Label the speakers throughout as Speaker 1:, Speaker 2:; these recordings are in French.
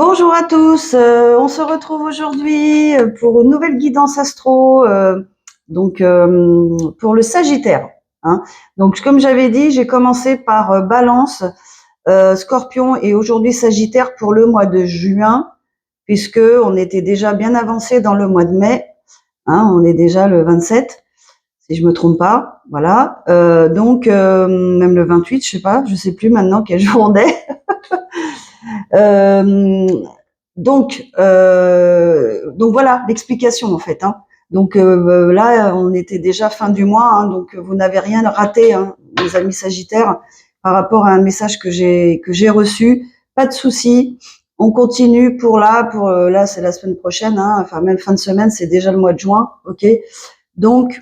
Speaker 1: Bonjour à tous, on se retrouve aujourd'hui pour une nouvelle guidance astro, pour le Sagittaire, hein. Donc comme j'avais dit, j'ai commencé par Balance, Scorpion et aujourd'hui Sagittaire pour le mois de juin, puisque on était déjà bien avancé dans le mois de mai, hein, on est déjà le 27, si je me trompe pas, voilà. Même le 28, je sais pas, je sais plus maintenant quel jour on est. Euh, donc voilà l'explication en fait, hein. Là, on était déjà fin du mois, hein, donc vous n'avez rien raté, hein, les amis Sagittaires, par rapport à un message que j'ai reçu. Pas de souci, on continue là c'est la semaine prochaine, hein, enfin même fin de semaine, c'est déjà le mois de juin, ok. Donc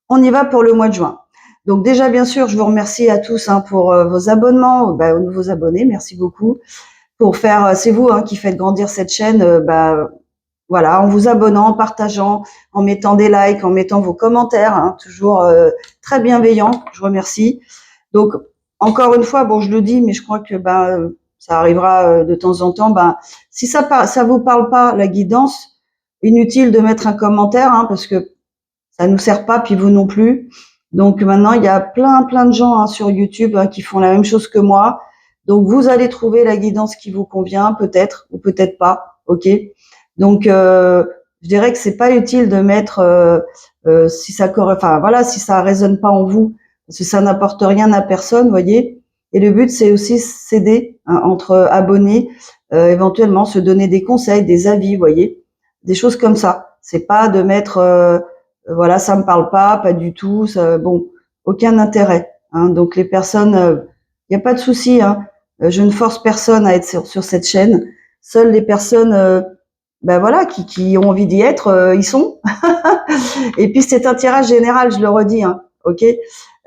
Speaker 1: on y va pour le mois de juin. Donc déjà bien sûr, je vous remercie à tous, hein, pour vos abonnements, aux nouveaux abonnés, merci beaucoup pour faire, c'est vous, hein, qui faites grandir cette chaîne, voilà, en vous abonnant, en partageant, en mettant des likes, en mettant vos commentaires, hein, toujours très bienveillant. Je remercie. Donc encore une fois, bon, je le dis, mais je crois que ça arrivera de temps en temps. Si ça vous parle pas la guidance, inutile de mettre un commentaire, hein, parce que ça nous sert pas, puis vous non plus. Donc maintenant, il y a plein de gens, hein, sur YouTube, hein, qui font la même chose que moi. Donc vous allez trouver la guidance qui vous convient, peut-être ou peut-être pas, ok. Donc je dirais que c'est pas utile de mettre si ça résonne pas en vous, parce que ça n'apporte rien à personne, voyez. Et le but c'est aussi s'aider, hein, entre abonnés, éventuellement se donner des conseils, des avis, voyez, des choses comme ça. C'est pas de mettre voilà, ça me parle pas du tout, ça, bon, aucun intérêt, hein. Donc les personnes, il n'y a pas de souci, hein. Je ne force personne à être sur cette chaîne. Seules les personnes, voilà, qui ont envie d'y être, y sont. Et puis c'est un tirage général, je le redis, hein, ok.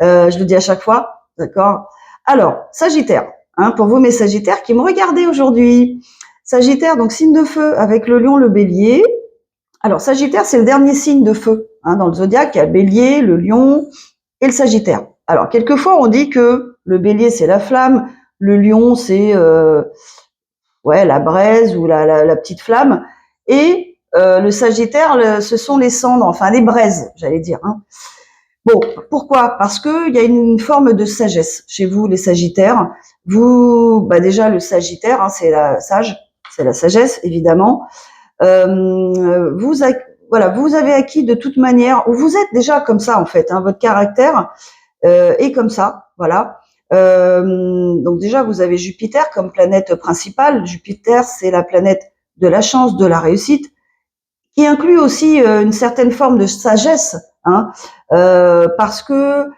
Speaker 1: Je le dis à chaque fois, d'accord. Alors Sagittaire, hein, pour vous mes Sagittaires qui me regardez aujourd'hui. Sagittaire, donc signe de feu avec le Lion, le Bélier. Alors Sagittaire, c'est le dernier signe de feu, hein, dans le zodiaque. Il y a Bélier, le Lion et le Sagittaire. Alors quelquefois on dit que le Bélier c'est la flamme, le Lion c'est la braise ou la petite flamme, et le Sagittaire, ce sont les cendres, enfin les braises, j'allais dire, hein. Bon, pourquoi? Parce que il y a une forme de sagesse chez vous, les Sagittaires. Vous, déjà le Sagittaire, hein, c'est la sagesse évidemment. Vous avez acquis de toute manière, ou vous êtes déjà comme ça en fait, hein, votre caractère est comme ça, voilà. Donc déjà, vous avez Jupiter comme planète principale. Jupiter, c'est la planète de la chance, de la réussite, qui inclut aussi une certaine forme de sagesse, hein, parce que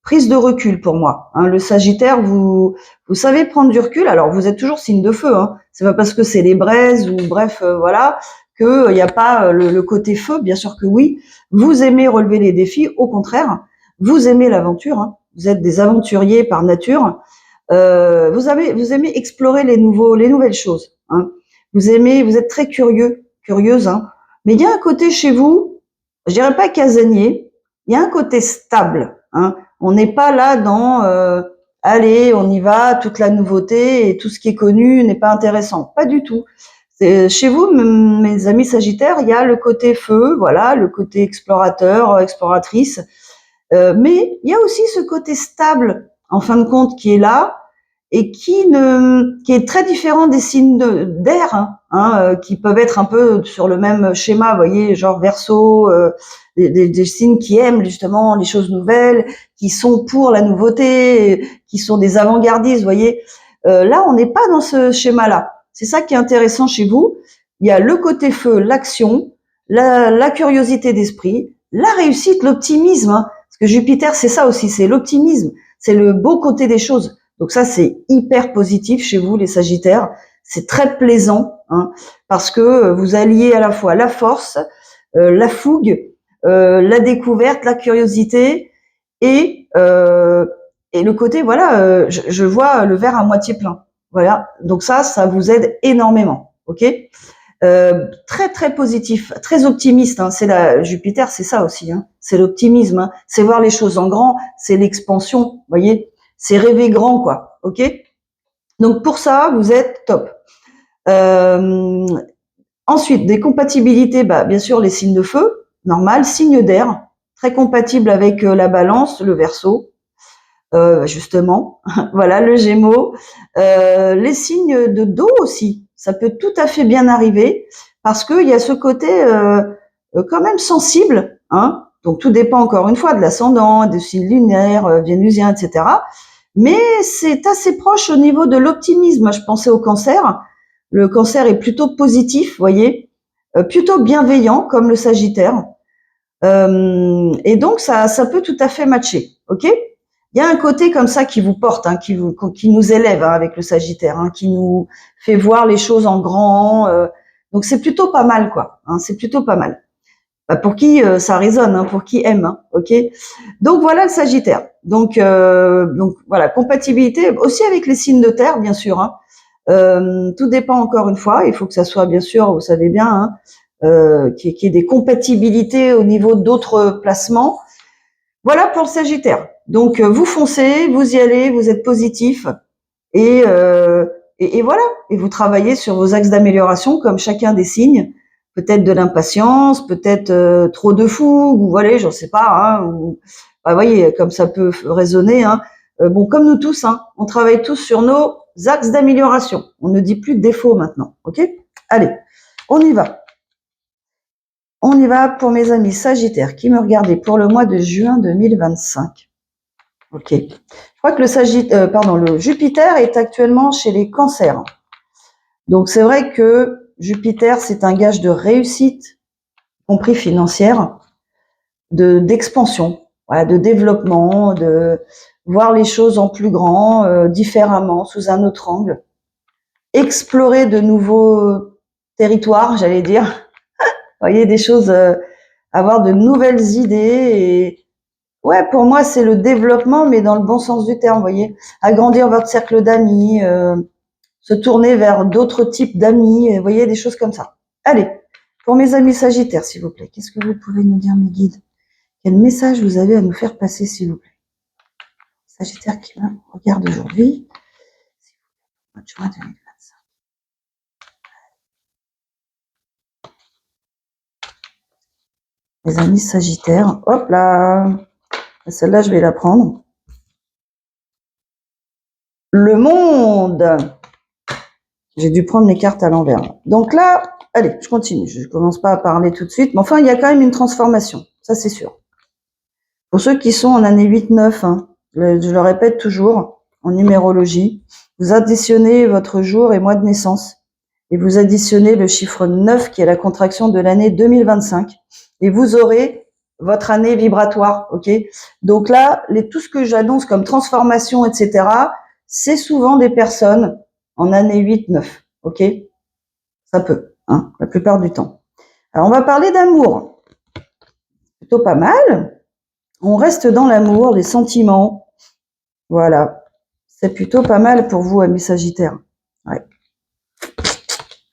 Speaker 1: prise de recul pour moi, hein. Le Sagittaire, vous savez prendre du recul. Alors vous êtes toujours signe de feu, hein. C'est pas parce que c'est les braises ou bref, voilà, que il n'y a pas le côté feu. Bien sûr que oui. Vous aimez relever les défis. Au contraire, vous aimez l'aventure, hein. Vous êtes des aventuriers par nature. Vous aimez explorer les nouvelles choses, hein. Vous êtes très curieuse, hein. Mais il y a un côté chez vous, je dirais pas casanier, il y a un côté stable, hein. On n'est pas là dans allez, on y va, toute la nouveauté et tout ce qui est connu n'est pas intéressant. Pas du tout. Chez vous, mes amis Sagittaires, il y a le côté feu, voilà, le côté explorateur, exploratrice. Mais il y a aussi ce côté stable, en fin de compte, qui est là et qui est très différent des signes d'air, hein, qui peuvent être un peu sur le même schéma, vous voyez, genre Verseau, des signes qui aiment justement les choses nouvelles, qui sont pour la nouveauté, qui sont des avant-gardistes, vous voyez. Là, on n'est pas dans ce schéma-là. C'est ça qui est intéressant chez vous. Il y a le côté feu, l'action, la curiosité d'esprit, la réussite, l'optimisme, hein. Parce que Jupiter, c'est ça aussi, c'est l'optimisme, c'est le beau côté des choses. Donc ça, c'est hyper positif chez vous, les Sagittaires. C'est très plaisant, hein, parce que vous alliez à la fois la force, la fougue, la découverte, la curiosité et le côté, voilà, je vois le verre à moitié plein. Voilà. Donc ça vous aide énormément, ok. Très très positif, très optimiste, hein. Jupiter, c'est ça aussi, hein. C'est l'optimisme, hein. C'est voir les choses en grand, c'est l'expansion, voyez. C'est rêver grand, quoi, ok. Donc pour ça, vous êtes top. Ensuite, des compatibilités, bien sûr les signes de feu, normal, signes d'air, très compatible avec la Balance, le Verseau, justement, voilà, le Gémeaux, les signes de dos aussi, ça peut tout à fait bien arriver parce qu'il y a ce côté quand même sensible, hein. Donc tout dépend encore une fois de l'ascendant, des signes lunaires, vénusiens, etc. Mais c'est assez proche au niveau de l'optimisme. Je pensais au Cancer. Le Cancer est plutôt positif, voyez, plutôt bienveillant comme le Sagittaire. Et donc ça peut tout à fait matcher, ok? Il y a un côté comme ça qui vous porte, hein, qui nous élève, hein, avec le Sagittaire, hein, qui nous fait voir les choses en grand. Donc c'est plutôt pas mal, quoi. Hein, c'est plutôt pas mal. Pour qui ça résonne, hein, pour qui aime, hein, ok. Donc voilà le Sagittaire. Donc voilà, compatibilité aussi avec les signes de terre, bien sûr. Hein. Tout dépend encore une fois. Il faut que ça soit, bien sûr, vous savez bien, hein, qu'il y ait des compatibilités au niveau d'autres placements. Voilà pour le Sagittaire. Donc vous foncez, vous y allez, vous êtes positif et voilà. Et vous travaillez sur vos axes d'amélioration comme chacun des signes. Peut-être de l'impatience, peut-être trop de fougue, ou voilà, j'en sais pas. Hein, ou, voyez, comme ça peut résonner. Hein. Bon, comme nous tous, hein, on travaille tous sur nos axes d'amélioration. On ne dit plus de défauts maintenant, ok? Allez, on y va. On y va pour mes amis Sagittaires qui me regardaient pour le mois de juin 2025. Ok. Je crois que le Jupiter est actuellement chez les Cancers. Donc c'est vrai que Jupiter, c'est un gage de réussite, y compris financière, d'expansion, voilà, de développement, de voir les choses en plus grand, différemment, sous un autre angle, explorer de nouveaux territoires, j'allais dire. Vous voyez, des choses, avoir de nouvelles idées et ouais, pour moi, c'est le développement, mais dans le bon sens du terme, vous voyez. Agrandir votre cercle d'amis, se tourner vers d'autres types d'amis, vous voyez, des choses comme ça. Allez, pour mes amis Sagittaires, s'il vous plaît, qu'est-ce que vous pouvez nous dire, mes guides? Quel message vous avez à nous faire passer, s'il vous plaît? Sagittaire qui me regarde aujourd'hui. Mois de juin 2025. Mes amis Sagittaires, hop là, celle-là, je vais la prendre. Le monde. J'ai dû prendre mes cartes à l'envers. Donc là, allez, je continue. Je commence pas à parler tout de suite, mais enfin, il y a quand même une transformation. Ça, c'est sûr. Pour ceux qui sont en année 8-9, hein, je le répète toujours, en numérologie, vous additionnez votre jour et mois de naissance et vous additionnez le chiffre 9 qui est la contraction de l'année 2025 et vous aurez votre année vibratoire, ok? Donc là, tout ce que j'annonce comme transformation, etc., c'est souvent des personnes en année 8-9, ok? Ça peut, hein, la plupart du temps. Alors, on va parler d'amour. Plutôt pas mal. On reste dans l'amour, les sentiments. Voilà. C'est plutôt pas mal pour vous, amis Sagittaires. Ouais.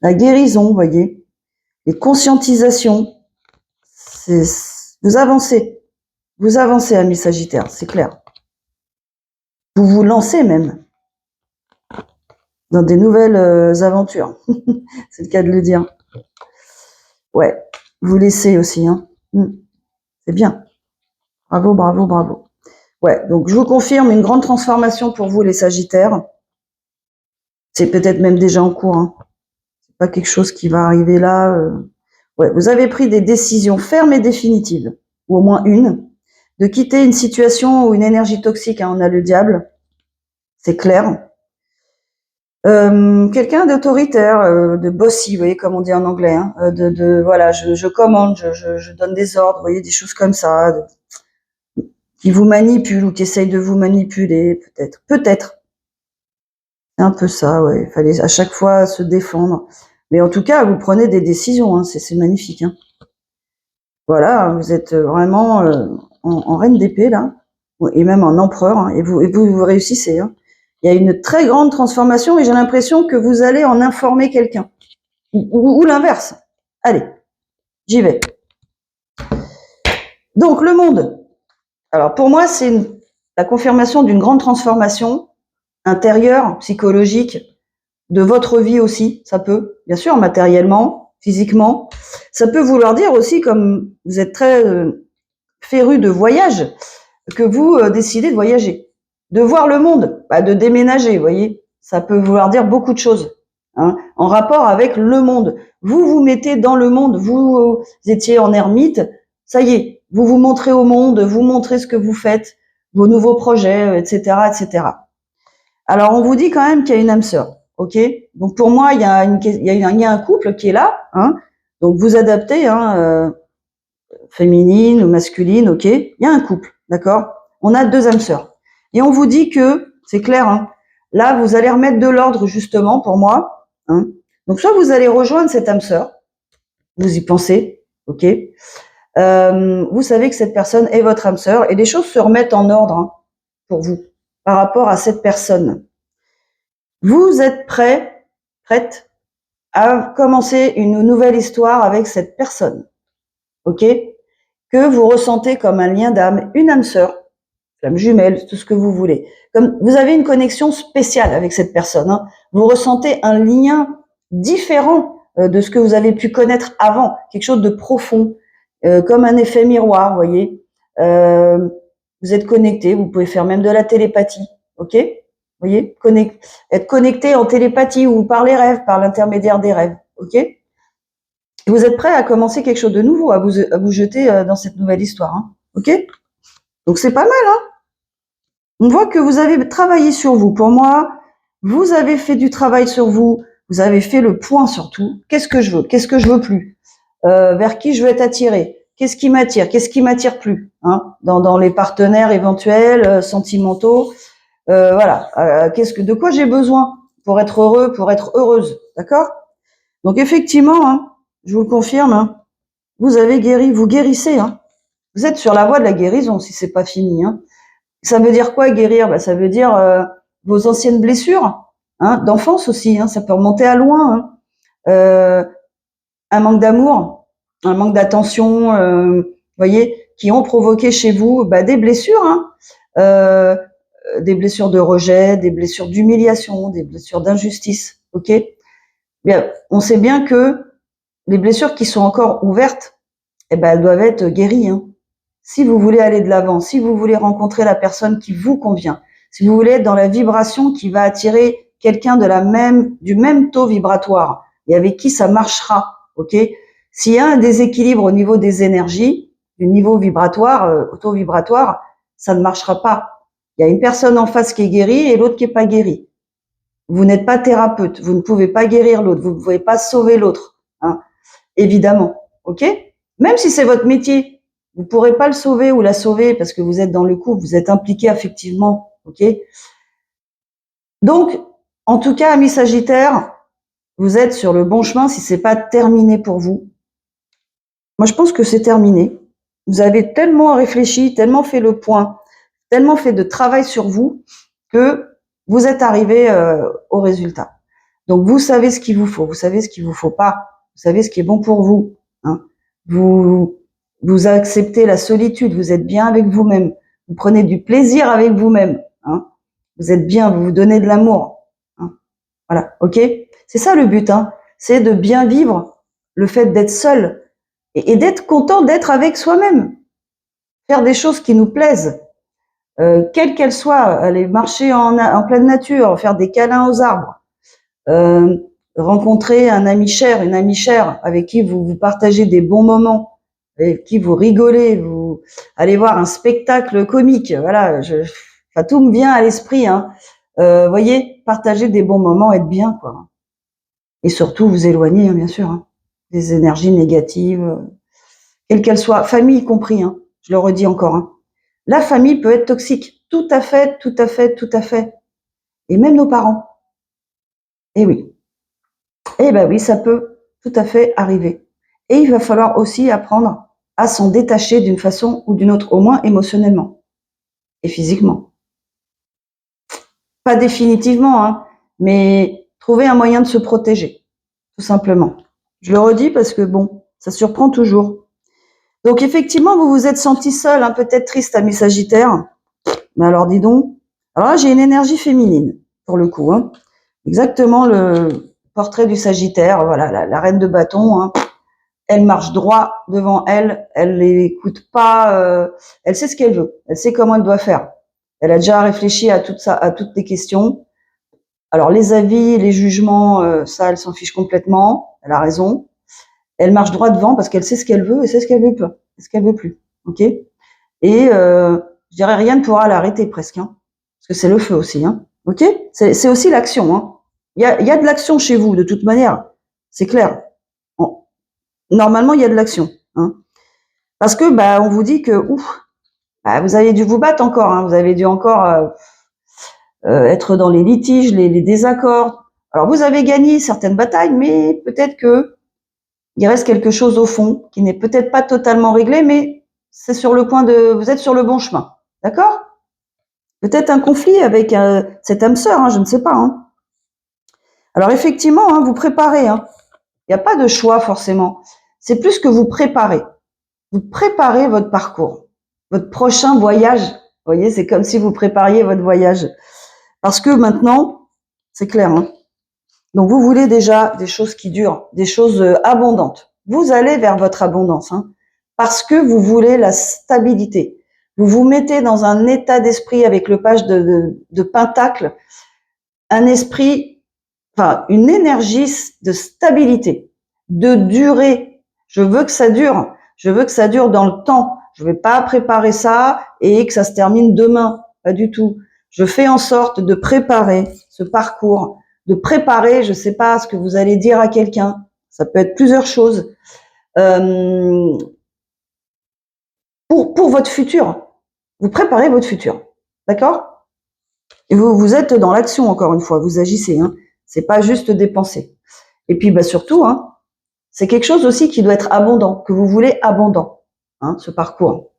Speaker 1: La guérison, vous voyez. Les conscientisations. Vous avancez. Vous avancez, amis Sagittaires, c'est clair. Vous vous lancez même dans des nouvelles aventures. C'est le cas de le dire. Ouais. Vous laissez aussi, hein. C'est bien. Bravo, bravo, bravo. Ouais, donc je vous confirme une grande transformation pour vous, les Sagittaires. C'est peut-être même déjà en cours. Hein. C'est pas quelque chose qui va arriver là. Ouais, vous avez pris des décisions fermes et définitives, ou au moins une, de quitter une situation ou une énergie toxique. Hein, on a le diable, c'est clair. Quelqu'un d'autoritaire, de bossy, vous voyez, comme on dit en anglais. Hein, voilà, je commande, je donne des ordres, vous voyez, des choses comme ça. Qui vous manipule ou qui essaye de vous manipuler, peut-être. Peut-être. C'est un peu ça, ouais. Il fallait à chaque fois se défendre. Mais en tout cas, vous prenez des décisions, hein. C'est magnifique. Hein. Voilà, vous êtes vraiment en reine d'épée, là, et même en empereur, hein, et vous réussissez. Hein. Il y a une très grande transformation et j'ai l'impression que vous allez en informer quelqu'un. Ou l'inverse. Allez, j'y vais. Donc, le monde. Alors, pour moi, c'est la confirmation d'une grande transformation intérieure, psychologique, de votre vie aussi, ça peut, bien sûr, matériellement, physiquement. Ça peut vouloir dire aussi, comme vous êtes très féru de voyage, que vous décidez de voyager, de voir le monde, de déménager, vous voyez. Ça peut vouloir dire beaucoup de choses, hein, en rapport avec le monde. Vous vous mettez dans le monde, vous étiez en ermite, ça y est, vous vous montrez au monde, vous montrez ce que vous faites, vos nouveaux projets, etc., etc. Alors, on vous dit quand même qu'il y a une âme sœur, ok? Donc, pour moi, il y a un couple qui est là, hein. Donc, vous adaptez, hein, féminine ou masculine, ok? Il y a un couple, d'accord? On a 2 âmes sœurs. Et on vous dit que, c'est clair, hein, là, vous allez remettre de l'ordre, justement, pour moi, hein. Donc, soit vous allez rejoindre cette âme sœur, vous y pensez, ok? Vous savez que cette personne est votre âme sœur et les choses se remettent en ordre, hein, pour vous, par rapport à cette personne. Vous êtes prête à commencer une nouvelle histoire avec cette personne, ok? Que vous ressentez comme un lien d'âme, une âme sœur, flamme jumelle, tout ce que vous voulez. Comme vous avez une connexion spéciale avec cette personne, hein. Vous ressentez un lien différent de ce que vous avez pu connaître avant, quelque chose de profond, comme un effet miroir, vous voyez. Vous êtes connecté, vous pouvez faire même de la télépathie, ok? Vous voyez, être connecté en télépathie ou par les rêves, par l'intermédiaire des rêves, ok? Et vous êtes prêt à commencer quelque chose de nouveau, à vous jeter dans cette nouvelle histoire, hein, ok? Donc c'est pas mal, hein? On voit que vous avez travaillé sur vous. Pour moi, vous avez fait du travail sur vous. Vous avez fait le point sur tout. Qu'est-ce que je veux? Qu'est-ce que je veux plus? Vers qui je veux être attiré? Qu'est-ce qui m'attire? Qu'est-ce qui m'attire plus? Hein, dans les partenaires éventuels, sentimentaux. Voilà. De quoi j'ai besoin pour être heureux, pour être heureuse? D'accord? Donc effectivement, hein, je vous le confirme, hein, vous avez guéri, vous guérissez. Hein. Vous êtes sur la voie de la guérison si c'est pas fini. Hein. Ça veut dire quoi guérir? Ça veut dire vos anciennes blessures, hein, d'enfance aussi. Hein, ça peut remonter à loin. Hein. Un manque d'amour, un manque d'attention, voyez, qui ont provoqué chez vous des blessures, hein, des blessures de rejet, des blessures d'humiliation, des blessures d'injustice. Ok? Bien, on sait bien que les blessures qui sont encore ouvertes, elles doivent être guéries. Hein. Si vous voulez aller de l'avant, si vous voulez rencontrer la personne qui vous convient, si vous voulez être dans la vibration qui va attirer quelqu'un du même taux vibratoire et avec qui ça marchera, ok? S'il y a un déséquilibre au niveau des énergies, du niveau vibratoire, taux vibratoire, ça ne marchera pas. Il y a une personne en face qui est guérie et l'autre qui est pas guérie. Vous n'êtes pas thérapeute, vous ne pouvez pas guérir l'autre, vous ne pouvez pas sauver l'autre, hein, évidemment, ok? Même si c'est votre métier, vous ne pourrez pas le sauver ou la sauver parce que vous êtes dans le couple, vous êtes impliqué affectivement, ok? Donc, en tout cas, amis Sagittaires, vous êtes sur le bon chemin si c'est pas terminé pour vous. Moi, je pense que c'est terminé. Vous avez tellement réfléchi, tellement fait le point, tellement fait de travail sur vous que vous êtes arrivé au résultat. Donc, vous savez ce qu'il vous faut, vous savez ce qu'il vous faut pas, vous savez ce qui est bon pour vous. Hein. Vous acceptez la solitude, vous êtes bien avec vous-même, vous prenez du plaisir avec vous-même. Hein. Vous êtes bien, vous vous donnez de l'amour. Hein. Voilà, ok? C'est ça le but, hein. C'est de bien vivre le fait d'être seul et d'être content d'être avec soi-même. Faire des choses qui nous plaisent, quelles qu'elles soient, aller marcher en pleine nature, faire des câlins aux arbres, rencontrer un ami cher, une amie chère avec qui vous partagez des bons moments, avec qui vous rigolez, vous allez voir un spectacle comique. Voilà, tout me vient à l'esprit. Hein. Voyez, partager des bons moments, être bien, quoi. Et surtout vous éloigner, hein, bien sûr, hein, des énergies négatives, quelles qu'elles soient, famille y compris. Hein, je le redis encore. Hein. La famille peut être toxique, tout à fait, tout à fait, tout à fait. Et même nos parents. Eh oui. Eh ben oui, ça peut tout à fait arriver. Et il va falloir aussi apprendre à s'en détacher d'une façon ou d'une autre, au moins émotionnellement et physiquement. Pas définitivement, hein, mais trouver un moyen de se protéger, tout simplement. Je le redis parce que bon, ça surprend toujours. Donc effectivement, vous vous êtes senti seul, hein, peut-être triste, ami Sagittaire. Mais alors dis donc. Alors là, j'ai une énergie féminine, pour le coup. Hein. Exactement le portrait du Sagittaire, voilà, la reine de bâton, hein. Elle marche droit devant elle, elle n'écoute pas, elle sait ce qu'elle veut, elle sait comment elle doit faire. Elle a déjà réfléchi à tout ça, à toutes les questions. Alors les avis, les jugements, ça, elle s'en fiche complètement, elle a raison. Elle marche droit devant parce qu'elle sait ce qu'elle veut et sait ce qu'elle veut pas, ce qu'elle veut plus. Ok. Et je dirais rien ne pourra l'arrêter presque, hein, parce que c'est le feu aussi, hein. Ok. C'est aussi l'action, hein. Il y a de l'action chez vous de toute manière, c'est clair. Normalement, il y a de l'action, hein. Parce que bah on vous dit que ouf, bah, vous avez dû vous battre encore, hein, vous avez dû encore être dans les litiges, les désaccords. Alors vous avez gagné certaines batailles, mais peut-être que il reste quelque chose au fond qui n'est peut-être pas totalement réglé, mais c'est sur le point de, vous êtes sur le bon chemin, d'accord? Peut-être un conflit avec cette âme sœur, hein, je ne sais pas, hein. Alors effectivement, hein, vous préparez, hein. Il n'y a pas de choix forcément. C'est plus que vous préparez. Vous préparez votre parcours, votre prochain voyage. Vous voyez, c'est comme si vous prépariez votre voyage. Parce que maintenant, c'est clair, hein. Donc vous voulez déjà des choses qui durent, des choses abondantes. Vous allez vers votre abondance, hein, parce que vous voulez la stabilité. Vous vous mettez dans un état d'esprit avec le page de Pentacle, un esprit, enfin une énergie de stabilité, de durée. Je veux que ça dure. Je veux que ça dure dans le temps. Je ne vais pas préparer ça et que ça se termine demain. Pas du tout. Je fais en sorte de préparer ce parcours, de préparer, je ne sais pas, ce que vous allez dire à quelqu'un. Ça peut être plusieurs choses. Pour votre futur. Vous préparez votre futur. D'accord? Et vous êtes dans l'action, encore une fois. Vous agissez, hein. C'est pas juste dépenser. Et puis, bah, surtout, hein, c'est quelque chose aussi qui doit être abondant, que vous voulez abondant, hein, ce parcours.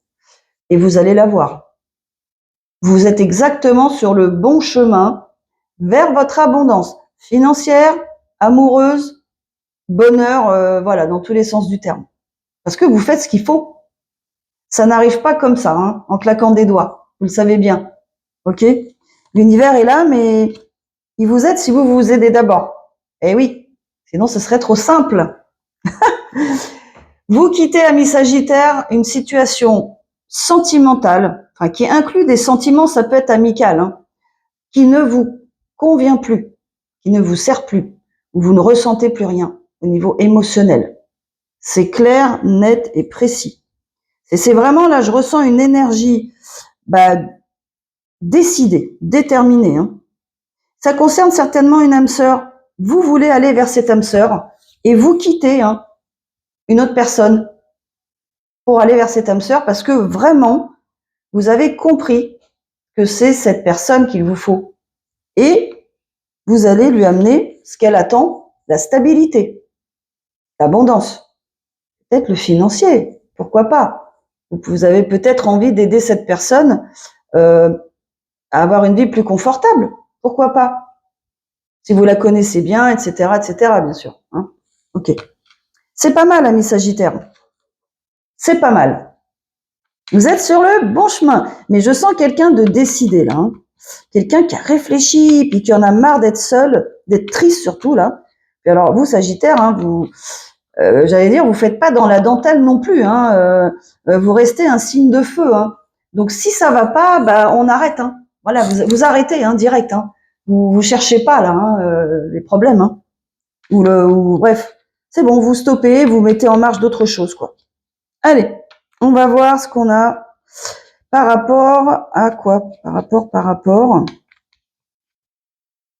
Speaker 1: Et vous allez l'avoir. Vous êtes exactement sur le bon chemin vers votre abondance financière, amoureuse, bonheur, voilà, dans tous les sens du terme. Parce que vous faites ce qu'il faut. Ça n'arrive pas comme ça, hein, en claquant des doigts. Vous le savez bien. Ok? L'univers est là, mais il vous aide si vous vous aidez d'abord. Eh oui. Sinon, ce serait trop simple. Vous quittez, ami Sagittaire, une situation sentimentale, enfin, qui inclut des sentiments, ça peut être amical, hein, qui ne vous convient plus, qui ne vous sert plus, où vous ne ressentez plus rien au niveau émotionnel. C'est clair, net et précis. Et c'est vraiment là, je ressens une énergie décidée, déterminée, hein. Ça concerne certainement une âme sœur. Vous voulez aller vers cette âme sœur et vous quittez, hein, une autre personne pour aller vers cette âme sœur parce que vraiment, vous avez compris que c'est cette personne qu'il vous faut. Et vous allez lui amener ce qu'elle attend, la stabilité, l'abondance, peut-être le financier, pourquoi pas. Vous avez peut-être envie d'aider cette personne à avoir une vie plus confortable, pourquoi pas. Si vous la connaissez bien, etc., bien sûr, hein. Ok. C'est pas mal, ami Sagittaire. C'est pas mal. Vous êtes sur le bon chemin. Mais je sens quelqu'un de décidé, là, hein. Quelqu'un qui a réfléchi, puis qui en a marre d'être seul, d'être triste surtout, là. Et alors, vous, Sagittaire, hein, j'allais dire, vous faites pas dans la dentelle non plus, hein. Vous restez un signe de feu, hein. Donc, si ça va pas, bah, on arrête, hein. Voilà, vous arrêtez, hein, direct, hein. Vous cherchez pas, là, hein, les problèmes, hein. Bref. C'est bon, vous stoppez, vous mettez en marche d'autres choses, quoi. Allez, on va voir ce qu'on a par rapport à quoi? Par rapport.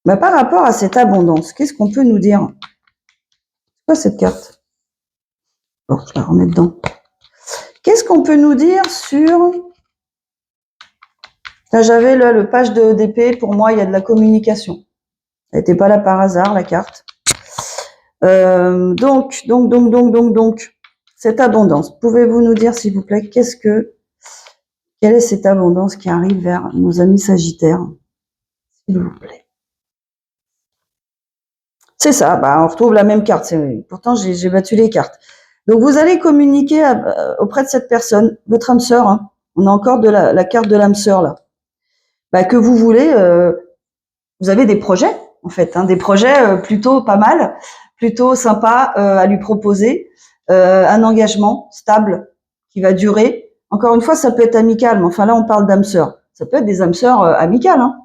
Speaker 1: Bah, par rapport à cette abondance, qu'est-ce qu'on peut nous dire? C'est quoi cette carte? Bon, je la remets dedans. Qu'est-ce qu'on peut nous dire sur... Là, j'avais là, le page d'épée, pour moi, il y a de la communication. Elle n'était pas là par hasard, la carte. Donc, cette abondance. Pouvez-vous nous dire, s'il vous plaît, quelle est cette abondance qui arrive vers nos amis Sagittaires? S'il vous plaît. C'est ça, bah, on retrouve la même carte. Pourtant, j'ai battu les cartes. Donc, vous allez communiquer auprès de cette personne, votre âme sœur, hein. On a encore de la carte de l'âme sœur, là. Bah, que vous voulez, vous avez des projets, en fait, hein, des projets plutôt pas mal, plutôt sympa à lui proposer, un engagement stable qui va durer. Encore une fois, ça peut être amical, mais enfin là, on parle d'âmes sœurs. Ça peut être des âmes sœurs amicales, hein.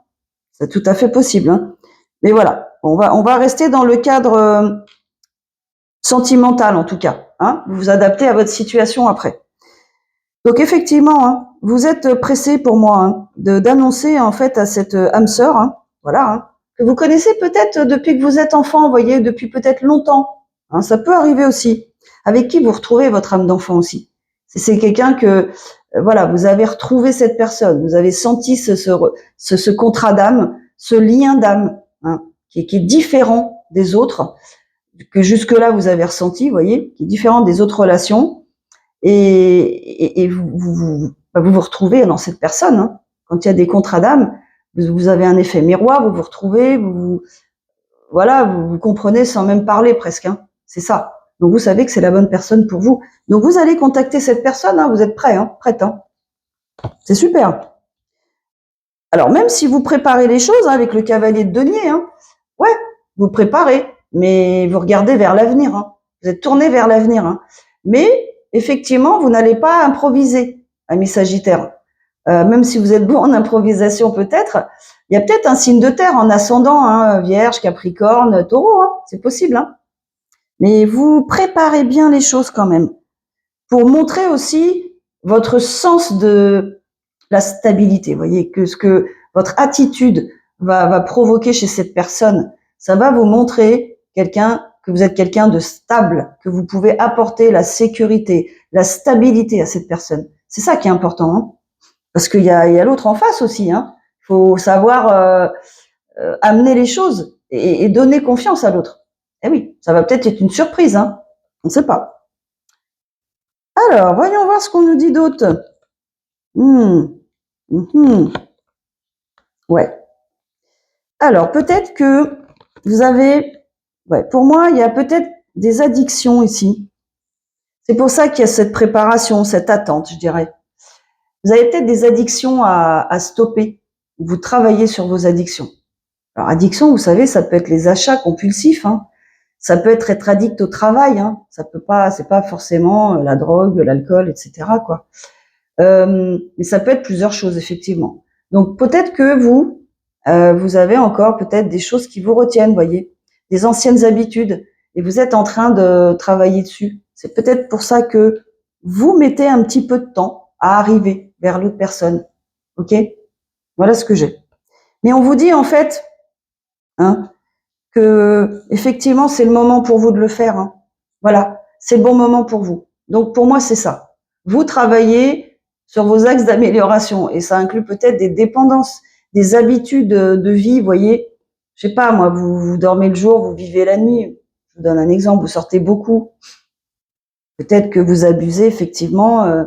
Speaker 1: C'est tout à fait possible, hein. Mais voilà, on va rester dans le cadre sentimental en tout cas, hein. Vous vous adaptez à votre situation après. Donc effectivement, hein, vous êtes pressé pour moi hein, d'annoncer en fait à cette âme sœur, hein, voilà, hein, que vous connaissez peut-être depuis que vous êtes enfant, vous voyez, depuis peut-être longtemps. Hein, ça peut arriver aussi. Avec qui vous retrouvez votre âme d'enfant aussi. C'est quelqu'un que voilà, vous avez retrouvé cette personne, vous avez senti ce contrat d'âme, ce lien d'âme, hein, qui est différent des autres, que jusque-là vous avez ressenti, vous voyez, qui est différent des autres relations. Et vous retrouvez dans cette personne. Hein. Quand il y a des contrats d'âme, vous avez un effet miroir, vous retrouvez, voilà, vous comprenez sans même parler presque. Hein. C'est ça. Donc vous savez que c'est la bonne personne pour vous. Donc vous allez contacter cette personne. Hein, vous êtes prêt, hein, prête. Hein. C'est super. Alors même si vous préparez les choses hein, avec le cavalier de denier, hein, ouais, vous préparez, mais vous regardez vers l'avenir. Hein. Vous êtes tourné vers l'avenir. Hein. Mais effectivement, vous n'allez pas improviser, ami Sagittaire. Même si vous êtes bon en improvisation peut-être, il y a peut-être un signe de terre en ascendant, hein, Vierge, Capricorne, Taureau, hein, c'est possible. Hein. Mais vous préparez bien les choses quand même, pour montrer aussi votre sens de la stabilité. Vous voyez, que ce que votre attitude va provoquer chez cette personne, ça va vous montrer que vous êtes quelqu'un de stable, que vous pouvez apporter la sécurité, la stabilité à cette personne. C'est ça qui est important, hein. Parce qu'il y a l'autre en face aussi. Hein. Il faut savoir amener les choses et donner confiance à l'autre. Eh oui, ça va peut-être être une surprise. Hein. On ne sait pas. Alors, voyons voir ce qu'on nous dit d'autre. Ouais. Alors, peut-être que vous avez... Ouais, pour moi, il y a peut-être des addictions ici. C'est pour ça qu'il y a cette préparation, cette attente, je dirais. Vous avez peut-être des addictions à stopper. Vous travaillez sur vos addictions. Alors, addiction, vous savez, ça peut être les achats compulsifs. Hein. Ça peut être addict au travail. Hein. Ça peut pas, c'est pas forcément la drogue, l'alcool, etc. Quoi. Mais ça peut être plusieurs choses effectivement. Donc peut-être que vous avez encore peut-être des choses qui vous retiennent, voyez, des anciennes habitudes, et vous êtes en train de travailler dessus. C'est peut-être pour ça que vous mettez un petit peu de temps à arriver vers l'autre personne. Ok? Voilà ce que j'ai. Mais on vous dit en fait, hein, que effectivement c'est le moment pour vous de le faire. Hein. Voilà, c'est le bon moment pour vous. Donc pour moi c'est ça. Vous travaillez sur vos axes d'amélioration et ça inclut peut-être des dépendances, des habitudes de vie. Vous voyez, je sais pas moi, vous dormez le jour, vous vivez la nuit. Je vous donne un exemple. Vous sortez beaucoup. Peut-être que vous abusez effectivement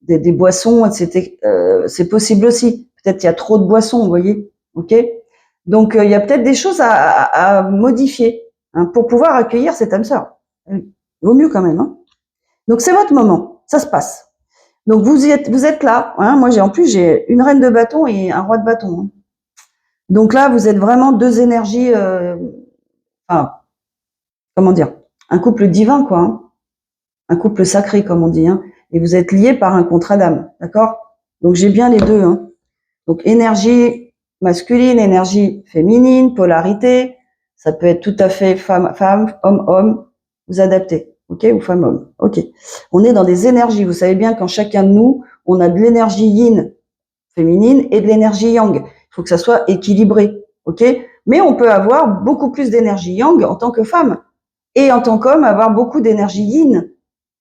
Speaker 1: des boissons, etc. C'est possible aussi. Peut-être qu'il y a trop de boissons. Vous voyez, ok. Donc, il y a peut-être des choses à modifier hein, pour pouvoir accueillir cette âme sœur. Il vaut mieux quand même. Hein. Donc, c'est votre moment. Ça se passe. Donc, vous êtes là. Hein. Moi, en plus, j'ai une reine de bâton et un roi de bâton. Hein. Donc là, vous êtes vraiment deux énergies. Enfin, comment dire, un couple divin, quoi. Hein. Un couple sacré, comme on dit. Hein. Et vous êtes liés par un contrat d'âme. D'accord? Donc, j'ai bien les deux. Hein. Donc, énergie masculine, énergie féminine, polarité. Ça peut être tout à fait femme, homme. Vous adaptez, ok, ou femme-homme, ok. On est dans des énergies. Vous savez bien qu'en chacun de nous, on a de l'énergie yin féminine et de l'énergie yang. Il faut que ça soit équilibré, ok. Mais on peut avoir beaucoup plus d'énergie yang en tant que femme et en tant qu'homme avoir beaucoup d'énergie yin,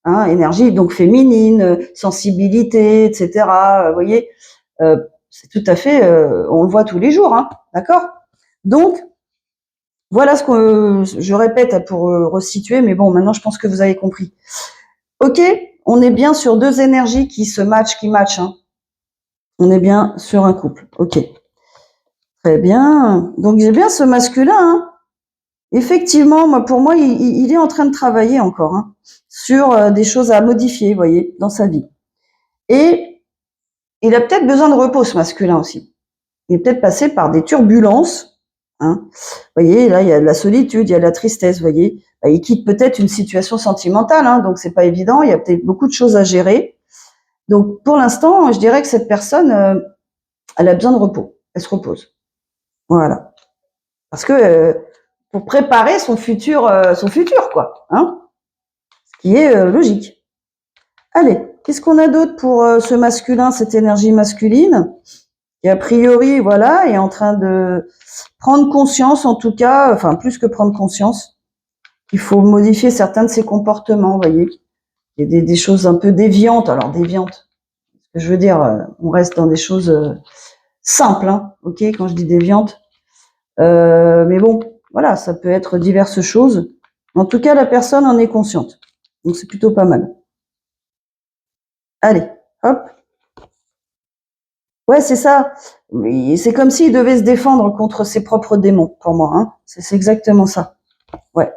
Speaker 1: hein, énergie donc féminine, sensibilité, etc. Vous voyez. C'est tout à fait, on le voit tous les jours, hein, d'accord? Donc, voilà ce que je répète pour resituer, mais bon, maintenant je pense que vous avez compris. Ok, on est bien sur deux énergies qui se matchent, hein. On est bien sur un couple, ok. Très bien, donc j'ai bien ce masculin, hein. Effectivement, pour moi, il est en train de travailler encore hein, sur des choses à modifier, vous voyez, dans sa vie. Et il a peut-être besoin de repos, ce masculin aussi. Il est peut-être passé par des turbulences Hein. Vous voyez, là, il y a de la solitude, il y a de la tristesse, vous voyez. Il quitte peut-être une situation sentimentale, hein, donc c'est pas évident, il y a peut-être beaucoup de choses à gérer. Donc, pour l'instant, je dirais que cette personne, elle a besoin de repos. Elle se repose. Voilà. Parce que pour préparer son futur, quoi. Hein, ce qui est logique. Allez, qu'est-ce qu'on a d'autre pour ce masculin, cette énergie masculine, qui a priori, voilà, est en train de prendre conscience, en tout cas, enfin plus que prendre conscience, qu'il faut modifier certains de ses comportements, vous voyez. Il y a des choses un peu déviantes. Alors déviantes, ce que je veux dire, on reste dans des choses simples, hein, ok, quand je dis déviantes. Mais bon, voilà, ça peut être diverses choses. En tout cas, la personne en est consciente. Donc c'est plutôt pas mal. Allez, hop. Ouais, c'est ça. C'est comme s'il devait se défendre contre ses propres démons, pour moi. Hein. C'est exactement ça. Ouais.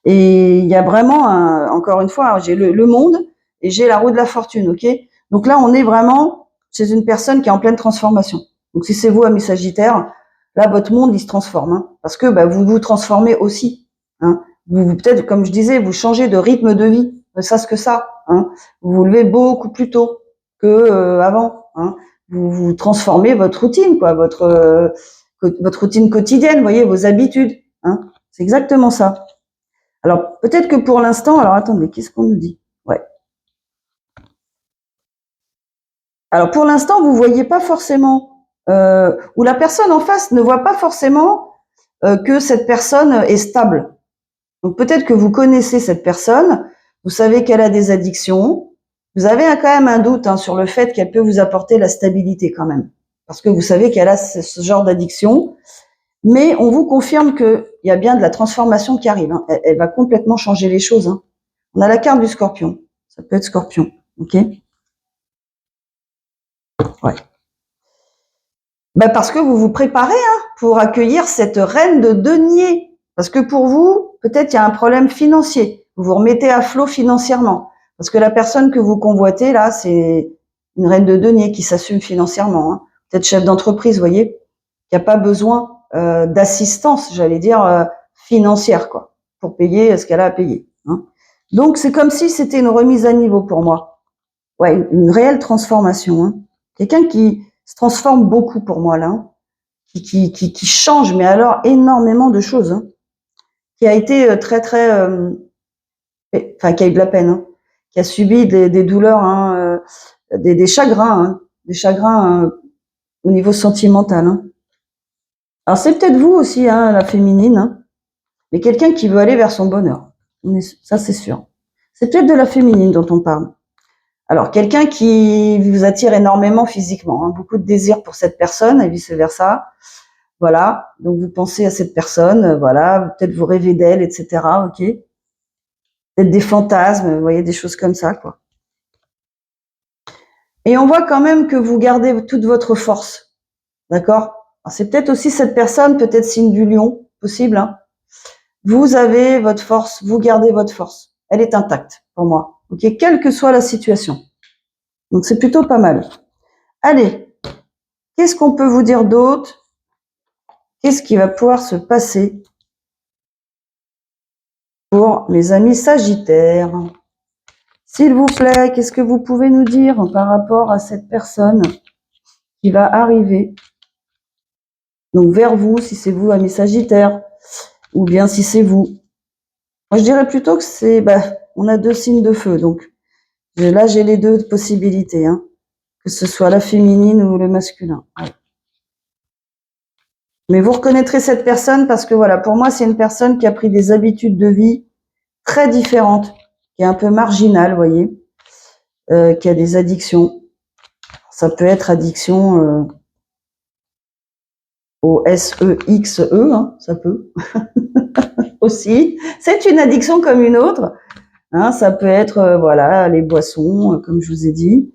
Speaker 1: Et il y a vraiment, encore une fois, j'ai le monde et j'ai la roue de la fortune, ok. Donc là, on est vraiment chez une personne qui est en pleine transformation. Donc si c'est vous, ami Sagittaire, là, votre monde, il se transforme, hein, parce que vous vous transformez aussi. Hein. Vous peut-être, comme je disais, vous changez de rythme de vie, ne serait-ce que ça. Hein. Vous vous levez beaucoup plus tôt que avant. Hein. Vous transformez votre routine, quoi, votre routine quotidienne, vous voyez, vos habitudes. Hein. C'est exactement ça. Alors, peut-être que pour l'instant, alors attendez, qu'est-ce qu'on nous dit? Ouais. Alors, pour l'instant, vous voyez pas forcément, ou la personne en face ne voit pas forcément que cette personne est stable. Donc, peut-être que vous connaissez cette personne, vous savez qu'elle a des addictions, vous avez quand même un doute hein, sur le fait qu'elle peut vous apporter la stabilité quand même, parce que vous savez qu'elle a ce genre d'addiction, mais on vous confirme qu'il y a bien de la transformation qui arrive. Hein. Elle va complètement changer les choses. Hein. On a la carte du Scorpion. Ça peut être Scorpion, ok? Ouais. Parce que vous vous préparez hein, pour accueillir cette reine de denier. Parce que pour vous, peut-être il y a un problème financier. Vous vous remettez à flot financièrement. Parce que la personne que vous convoitez là, c'est une reine de denier qui s'assume financièrement. Hein. Peut-être chef d'entreprise, vous voyez, qui n'a pas besoin d'assistance, j'allais dire financière, quoi, pour payer ce qu'elle a à payer. Hein. Donc c'est comme si c'était une remise à niveau pour moi. Ouais, une réelle transformation. Hein. Quelqu'un qui se transforme beaucoup pour moi là, hein. Qui change, mais alors énormément de choses. Hein. Qui a été très, enfin qui a eu de la peine, hein. Qui a subi des douleurs, hein, des chagrins, hein. Des chagrins au niveau sentimental. Hein. Alors c'est peut-être vous aussi, hein, la féminine, hein, mais quelqu'un qui veut aller vers son bonheur. Ça c'est sûr. C'est peut-être de la féminine dont on parle. Alors, quelqu'un qui vous attire énormément physiquement, hein, beaucoup de désir pour cette personne et vice-versa. Voilà, donc vous pensez à cette personne, voilà, peut-être vous rêvez d'elle, etc. Ok, peut-être des fantasmes, vous voyez, des choses comme ça, quoi. Et on voit quand même que vous gardez toute votre force, d'accord? C'est peut-être aussi cette personne, peut-être signe du lion, possible. Hein. Vous avez votre force, vous gardez votre force. Elle est intacte pour moi, ok, quelle que soit la situation. Donc c'est plutôt pas mal. Allez, qu'est-ce qu'on peut vous dire d'autre? Qu'est-ce qui va pouvoir se passer pour mes amis Sagittaires? S'il vous plaît, qu'est-ce que vous pouvez nous dire par rapport à cette personne qui va arriver? Donc vers vous, si c'est vous, amis Sagittaires, ou bien si c'est vous. Moi, je dirais plutôt que c'est... on a deux signes de feu, donc là, j'ai les deux possibilités, hein, que ce soit la féminine ou le masculin. Ouais. Mais vous reconnaîtrez cette personne parce que, voilà, pour moi, c'est une personne qui a pris des habitudes de vie très différentes, qui est un peu marginale, vous voyez, qui a des addictions. Ça peut être addiction au S-E-X-E, hein, ça peut aussi. C'est une addiction comme une autre. Hein, ça peut être, voilà, les boissons, comme je vous ai dit,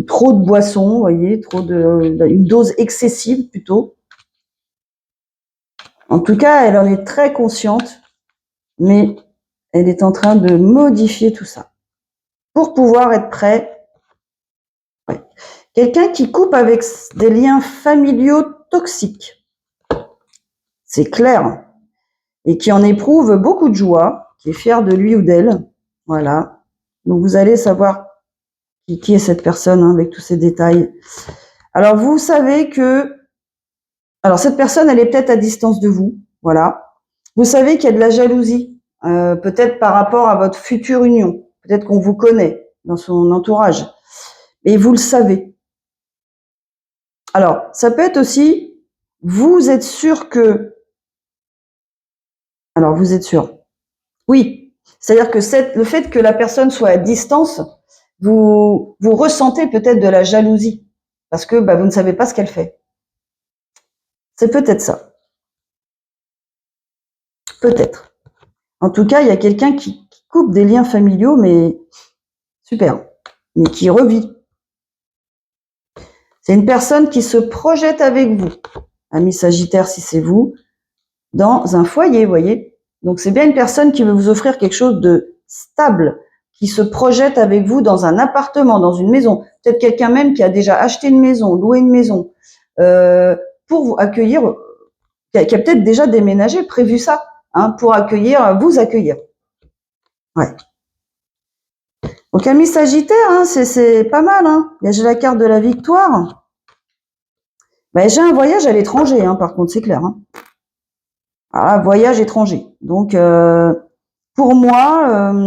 Speaker 1: trop de boissons, vous voyez, une dose excessive plutôt. En tout cas, elle en est très consciente, mais elle est en train de modifier tout ça pour pouvoir être prêt. Ouais. Quelqu'un qui coupe avec des liens familiaux toxiques. c'est clair, et qui en éprouve beaucoup de joie, qui est fier de lui ou d'elle. Voilà. Donc vous allez savoir qui est cette personne hein, avec tous ces détails. Alors vous savez que, alors cette personne, elle est peut-être à distance de vous, voilà. Vous savez qu'il y a de la jalousie, peut-être par rapport à votre future union. Peut-être qu'on vous connaît dans son entourage, et vous le savez. Alors ça peut être aussi, vous êtes sûr que, alors vous êtes sûr, oui. C'est-à-dire que le fait que la personne soit à distance, vous ressentez peut-être de la jalousie parce que vous ne savez pas ce qu'elle fait. C'est peut-être ça. Peut-être. En tout cas, il y a quelqu'un qui coupe des liens familiaux, mais super, mais qui revit. C'est une personne qui se projette avec vous, ami Sagittaire si c'est vous, dans un foyer, vous voyez. Donc c'est bien une personne qui veut vous offrir quelque chose de stable, qui se projette avec vous dans un appartement, dans une maison. Peut-être quelqu'un même qui a déjà acheté une maison, loué une maison, pour vous accueillir, qui a peut-être déjà déménagé, prévu ça, hein, pour vous accueillir. Ouais. Donc ami Sagittaire, hein, c'est pas mal. Hein. J'ai la carte de la victoire. J'ai un voyage à l'étranger, hein, par contre, c'est clair. Hein. Alors, voyage étranger. Donc pour moi,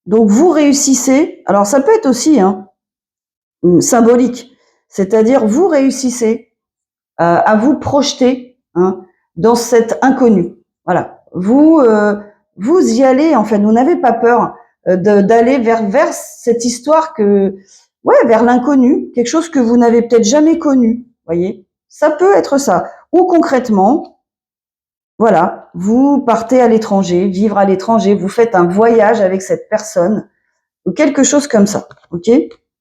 Speaker 1: donc vous réussissez. Alors ça peut être aussi hein, symbolique, c'est-à-dire vous réussissez à vous projeter hein, dans cet inconnu. Voilà, vous y allez en fait. Vous n'avez pas peur d'aller vers cette histoire vers l'inconnu, quelque chose que vous n'avez peut-être jamais connu. Voyez, ça peut être ça. Ou concrètement, voilà, vous partez à l'étranger, vivre à l'étranger, vous faites un voyage avec cette personne ou quelque chose comme ça. Ok,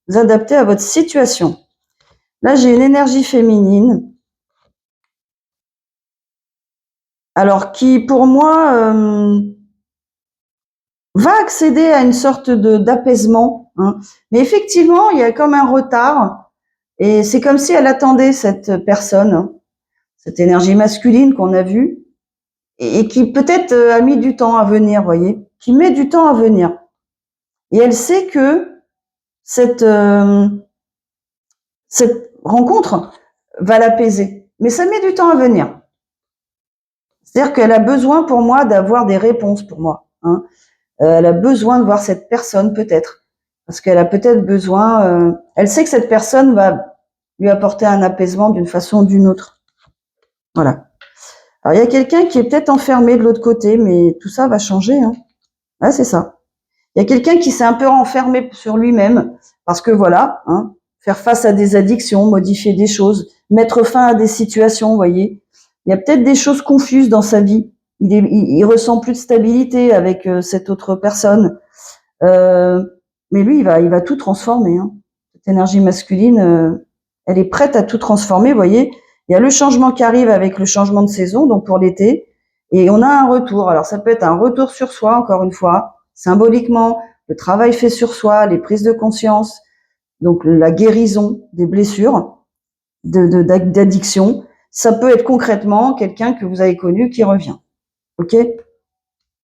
Speaker 1: vous adaptez à votre situation. Là, j'ai une énergie féminine. Alors, qui, pour moi, va accéder à une sorte d'apaisement. Hein. Mais effectivement, il y a comme un retard. Et c'est comme si elle attendait cette personne, hein, cette énergie masculine qu'on a vue, et qui peut-être a mis du temps à venir, voyez, qui met du temps à venir. Et elle sait que cette rencontre va l'apaiser. Mais ça met du temps à venir. C'est-à-dire qu'elle a besoin pour moi d'avoir des réponses pour moi. Hein. Elle a besoin de voir cette personne peut-être. Parce qu'elle a peut-être besoin... elle sait que cette personne va lui apporter un apaisement d'une façon ou d'une autre. Voilà. Alors il y a quelqu'un qui est peut-être enfermé de l'autre côté, mais tout ça va changer. Hein. Ouais, c'est ça. Il y a quelqu'un qui s'est un peu renfermé sur lui-même. Parce que voilà, hein, faire face à des addictions, modifier des choses, mettre fin à des situations, vous voyez. Il y a peut-être des choses confuses dans sa vie. Il ressent plus de stabilité avec cette autre personne. Mais lui, il va tout transformer. Hein. Cette énergie masculine, elle est prête à tout transformer, vous voyez. Il y a le changement qui arrive avec le changement de saison, donc pour l'été. Et on a un retour. Alors ça peut être un retour sur soi, encore une fois, symboliquement, le travail fait sur soi, les prises de conscience, donc la guérison des blessures, d'addiction. Ça peut être concrètement quelqu'un que vous avez connu qui revient. Ok ?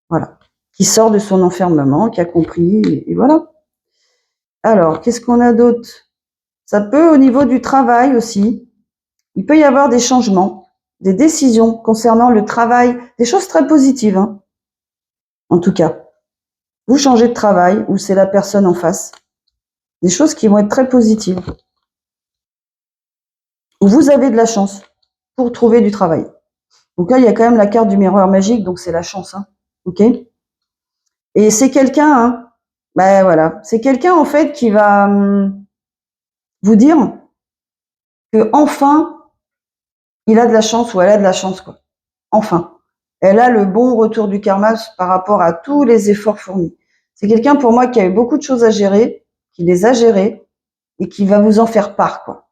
Speaker 1: Voilà. Qui sort de son enfermement, qui a compris, et voilà. Alors, qu'est-ce qu'on a d'autre ? Ça peut, au niveau du travail aussi, il peut y avoir des changements, des décisions concernant le travail, des choses très positives, hein, en tout cas. Vous changez de travail, ou c'est la personne en face. Des choses qui vont être très positives. Ou vous avez de la chance pour trouver du travail. Donc là, il y a quand même la carte du miroir magique, donc c'est la chance. Hein. Ok ? Et c'est quelqu'un, hein, voilà, c'est quelqu'un en fait qui va vous dire que enfin, il a de la chance ou elle a de la chance, quoi. Enfin, elle a le bon retour du karma par rapport à tous les efforts fournis. C'est quelqu'un pour moi qui a eu beaucoup de choses à gérer, qui les a gérées et qui va vous en faire part, quoi.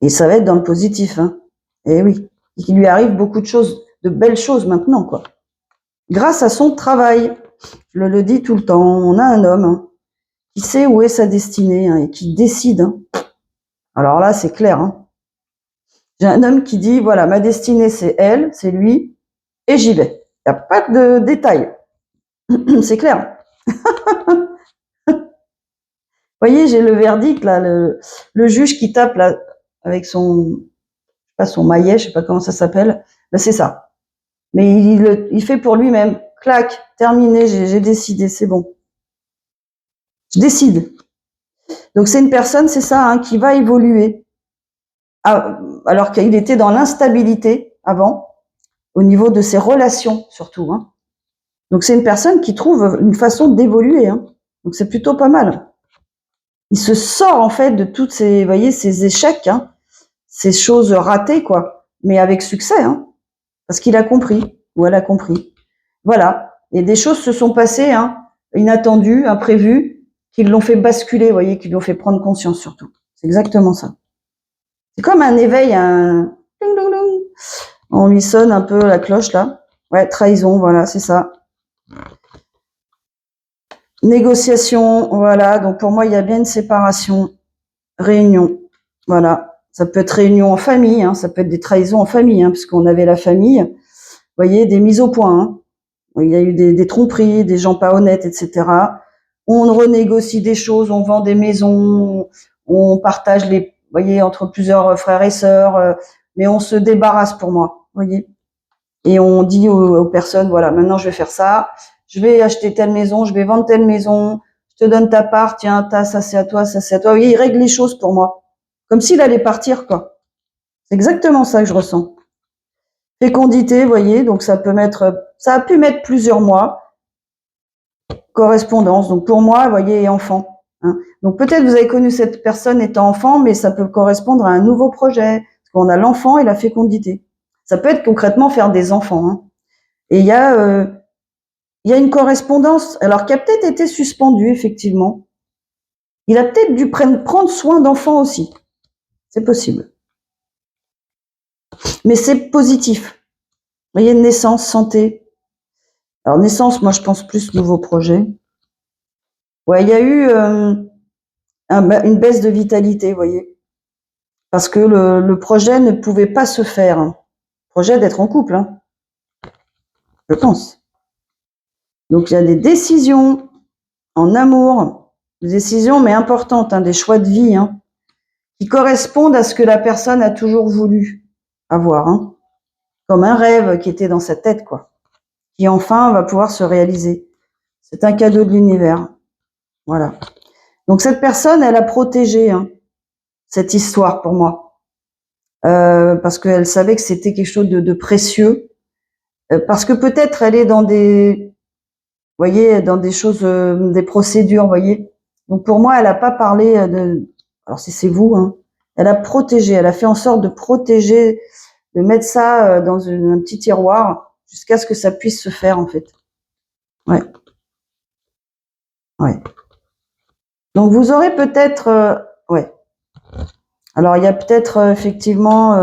Speaker 1: Et ça va être dans le positif, hein. Et oui, et qu'il lui arrive beaucoup de choses, de belles choses maintenant, quoi. Grâce à son travail, je le dis tout le temps, on a un homme hein, qui sait où est sa destinée hein, et qui décide. Hein. Alors là, c'est clair. Hein. J'ai un homme qui dit, voilà, ma destinée, c'est elle, c'est lui, et j'y vais. Il n'y a pas de détails. C'est clair. Vous voyez, j'ai le verdict, là, le juge qui tape, là, avec son, pas son maillet, je sais pas comment ça s'appelle, ben, c'est ça. Mais il fait pour lui-même. Clac, terminé, j'ai décidé, c'est bon. Je décide. Donc c'est une personne, c'est ça, hein, qui va évoluer. Alors qu'il était dans l'instabilité avant, au niveau de ses relations surtout. Hein. Donc c'est une personne qui trouve une façon d'évoluer. Hein. Donc c'est plutôt pas mal. Il se sort en fait de toutes ces, voyez, ces échecs, hein, ces choses ratées, quoi, mais avec succès, hein, parce qu'il a compris, ou elle a compris. Voilà. Et des choses se sont passées, hein, inattendues, imprévues, qui l'ont fait basculer, vous voyez, qui lui ont fait prendre conscience surtout. C'est exactement ça. C'est comme un éveil, un ding, ding, ding. On lui sonne un peu la cloche là. Ouais, trahison, voilà, c'est ça. Négociation, voilà. Donc pour moi, il y a bien une séparation, réunion, voilà. Ça peut être réunion en famille, hein, ça peut être des trahisons en famille, hein, parce qu'on avait la famille. Vous voyez, des mises au point. Hein. Il y a eu des tromperies, des gens pas honnêtes, etc. On renégocie des choses, on vend des maisons, on partage les, vous voyez, entre plusieurs frères et sœurs, mais on se débarrasse pour moi, vous voyez. Et on dit aux personnes, voilà, maintenant je vais faire ça, je vais acheter telle maison, je vais vendre telle maison, je te donne ta part, tiens, ça c'est à toi, ça c'est à toi. Vous voyez, il règle les choses pour moi, comme s'il allait partir, quoi. C'est exactement ça que je ressens. Fécondité, vous voyez, donc ça a pu mettre plusieurs mois. Correspondance, donc pour moi, vous voyez, enfant. Hein. Donc peut-être vous avez connu cette personne étant enfant, mais ça peut correspondre à un nouveau projet. Parce qu'on a l'enfant et la fécondité. Ça peut être concrètement faire des enfants. Hein. Et il y a une correspondance, alors qui a peut-être été suspendue, effectivement. Il a peut-être dû prendre soin d'enfants aussi. C'est possible. Mais c'est positif. Vous voyez, naissance, santé. Alors naissance, moi je pense plus nouveau projet. Ouais, il y a eu une baisse de vitalité, vous voyez. Parce que le projet ne pouvait pas se faire. Hein. Projet d'être en couple, hein, je pense. Donc il y a des décisions en amour, des décisions mais importantes, hein, des choix de vie, hein, qui correspondent à ce que la personne a toujours voulu avoir, hein, comme un rêve qui était dans sa tête, quoi, qui enfin va pouvoir se réaliser. C'est un cadeau de l'univers, voilà. Donc cette personne, elle a protégé hein, cette histoire pour moi, parce qu'elle savait que c'était quelque chose de précieux. Parce que peut-être elle est dans des, voyez, dans des choses, des procédures, voyez. Donc pour moi, elle n'a pas parlé de, alors si c'est vous, hein, elle a protégé, elle a fait en sorte de protéger, de mettre ça dans un petit tiroir jusqu'à ce que ça puisse se faire en fait. Ouais, ouais. Donc vous aurez peut-être, ouais. Alors il y a peut-être effectivement,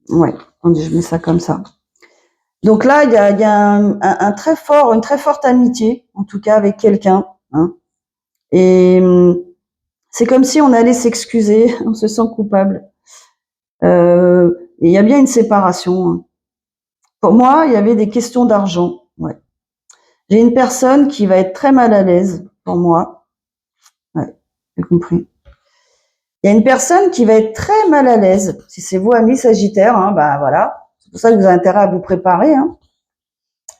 Speaker 1: ouais, je mets ça comme ça. Donc là, il y a un très fort, une très forte amitié, en tout cas avec quelqu'un. Hein. Et c'est comme si on allait s'excuser, on se sent coupable. Et il y a bien une séparation. Hein. Pour moi, il y avait des questions d'argent. Ouais. J'ai une personne qui va être très mal à l'aise pour moi. Ouais, j'ai compris. Il y a une personne qui va être très mal à l'aise. Si c'est vous, amis Sagittaire, hein, bah voilà. C'est pour ça que vous avez intérêt à vous préparer. Hein.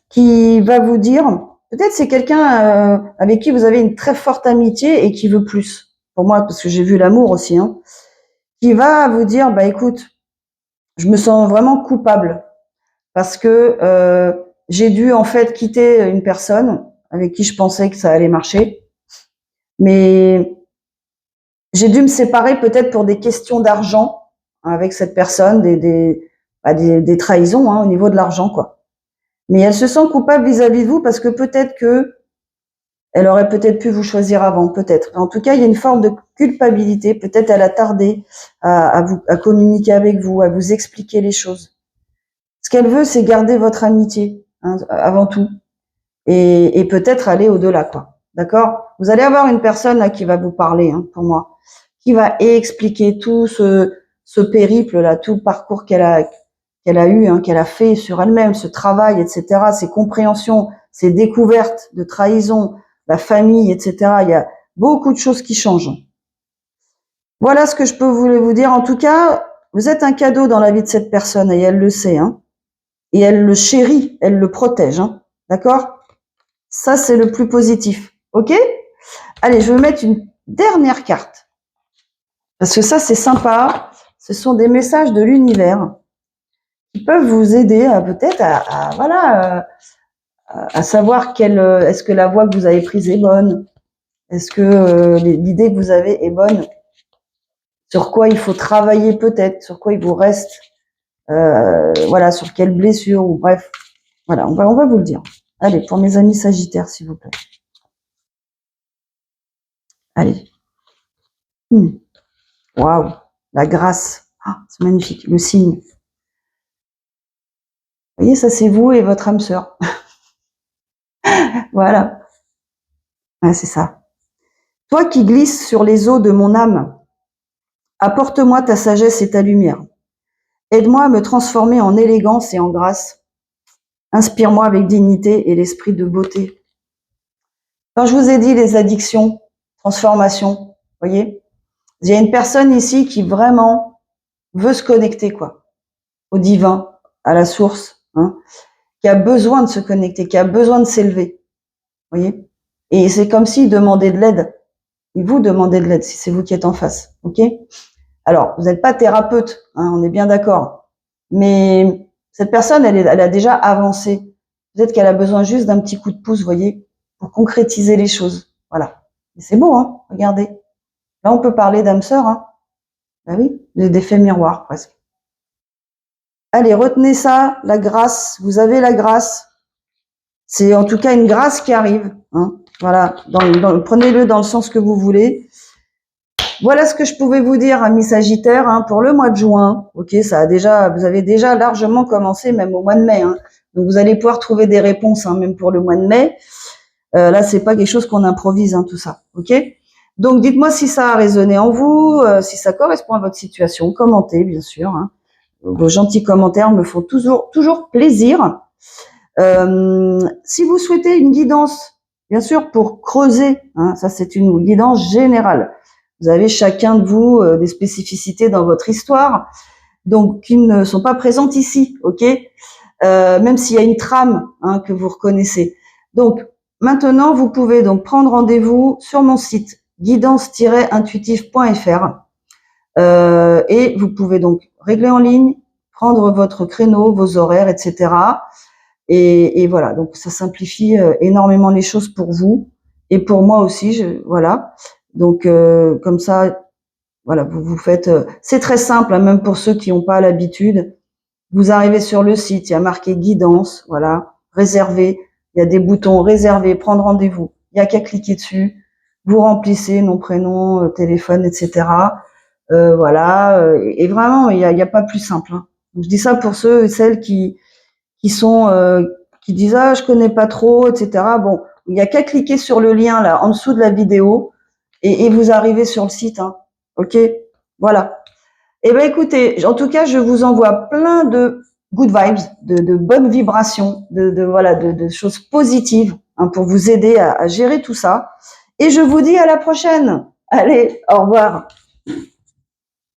Speaker 1: Qui va vous dire, peut-être c'est quelqu'un avec qui vous avez une très forte amitié et qui veut plus. Pour moi, parce que j'ai vu l'amour aussi, hein, qui va vous dire, bah écoute, je me sens vraiment coupable parce que j'ai dû en fait quitter une personne avec qui je pensais que ça allait marcher, mais j'ai dû me séparer peut-être pour des questions d'argent avec cette personne, des trahisons hein, au niveau de l'argent, quoi. Mais elle se sent coupable vis-à-vis de vous parce que peut-être que elle aurait peut-être pu vous choisir avant, peut-être. En tout cas, il y a une forme de culpabilité. Peut-être elle a tardé à communiquer avec vous, à vous expliquer les choses. Ce qu'elle veut, c'est garder votre amitié hein, avant tout, et peut-être aller au-delà, quoi. D'accord. Vous allez avoir une personne là qui va vous parler, hein, pour moi, qui va expliquer tout ce périple-là, tout le parcours qu'elle a eu, hein, qu'elle a fait sur elle-même, ce travail, etc., ses compréhensions, ses découvertes de trahison, la famille, etc. Il y a beaucoup de choses qui changent. Voilà ce que je peux vous dire. En tout cas, vous êtes un cadeau dans la vie de cette personne et elle le sait, hein. Et elle le chérit, elle le protège, hein. D'accord? Ça, c'est le plus positif. Ok? Allez, je vais mettre une dernière carte. Parce que ça, c'est sympa. Ce sont des messages de l'univers qui peuvent vous aider peut-être à savoir est-ce que la voie que vous avez prise est bonne? Est-ce que l'idée que vous avez est bonne? Sur quoi il faut travailler peut-être? Sur quoi il vous reste? Voilà, sur quelle blessure ou bref. Voilà, on va vous le dire. Allez, pour mes amis Sagittaires, s'il vous plaît. Allez. Waouh, la grâce. Ah, c'est magnifique. Le signe. Vous voyez, ça c'est vous et votre âme sœur. Voilà. Ouais, c'est ça. Toi qui glisses sur les eaux de mon âme, apporte-moi ta sagesse et ta lumière. Aide-moi à me transformer en élégance et en grâce. Inspire-moi avec dignité et l'esprit de beauté. Quand je vous ai dit les addictions, transformation, voyez, il y a une personne ici qui vraiment veut se connecter, quoi, au divin, à la source, hein, qui a besoin de se connecter, qui a besoin de s'élever, voyez. Et c'est comme s'il demandait de l'aide. Il vous demandait de l'aide si c'est vous qui êtes en face, ok? Alors, vous n'êtes pas thérapeute, hein, on est bien d'accord. Mais cette personne, elle a déjà avancé. Peut-être qu'elle a besoin juste d'un petit coup de pouce, vous voyez, pour concrétiser les choses. Voilà. Et c'est beau, hein, regardez. Là, on peut parler d'âme sœur, hein. Ben oui, d'effet miroir, presque. Allez, retenez ça, la grâce. Vous avez la grâce. C'est en tout cas une grâce qui arrive, hein. Voilà. Prenez-le dans le sens que vous voulez. Voilà ce que je pouvais vous dire, amis Sagittaires, hein, pour le mois de juin. Ok, vous avez déjà largement commencé, même au mois de mai, hein. Donc vous allez pouvoir trouver des réponses, hein, même pour le mois de mai. Là, c'est pas quelque chose qu'on improvise, hein, tout ça. Ok. Donc dites-moi si ça a résonné en vous, si ça correspond à votre situation. Commentez, bien sûr, hein. Vos gentils commentaires me font toujours plaisir. Si vous souhaitez une guidance, bien sûr, pour creuser, hein, ça c'est une guidance générale. Vous avez chacun de vous des spécificités dans votre histoire, donc qui ne sont pas présentes ici, ok, même s'il y a une trame, hein, que vous reconnaissez. Donc maintenant, vous pouvez donc prendre rendez-vous sur mon site guidance-intuitive.fr et vous pouvez donc régler en ligne, prendre votre créneau, vos horaires, etc. Et voilà, donc ça simplifie énormément les choses pour vous et pour moi aussi. Voilà. Donc comme ça, voilà, vous faites. C'est très simple, hein, même pour ceux qui n'ont pas l'habitude. Vous arrivez sur le site, il y a marqué guidance, voilà, réserver. Il y a des boutons réserver, prendre rendez-vous. Il y a qu'à cliquer dessus. Vous remplissez nom, prénom, téléphone, etc. Voilà. Et vraiment, il y a pas plus simple, hein. Donc, je dis ça pour ceux et celles qui disent je connais pas trop, etc. Bon, il y a qu'à cliquer sur le lien là en dessous de la vidéo et vous arrivez sur le site, hein. Ok, voilà. Eh ben écoutez, en tout cas, je vous envoie plein de good vibes, de bonnes vibrations, de choses positives, hein, pour vous aider à gérer tout ça. Et je vous dis à la prochaine. Allez, au revoir.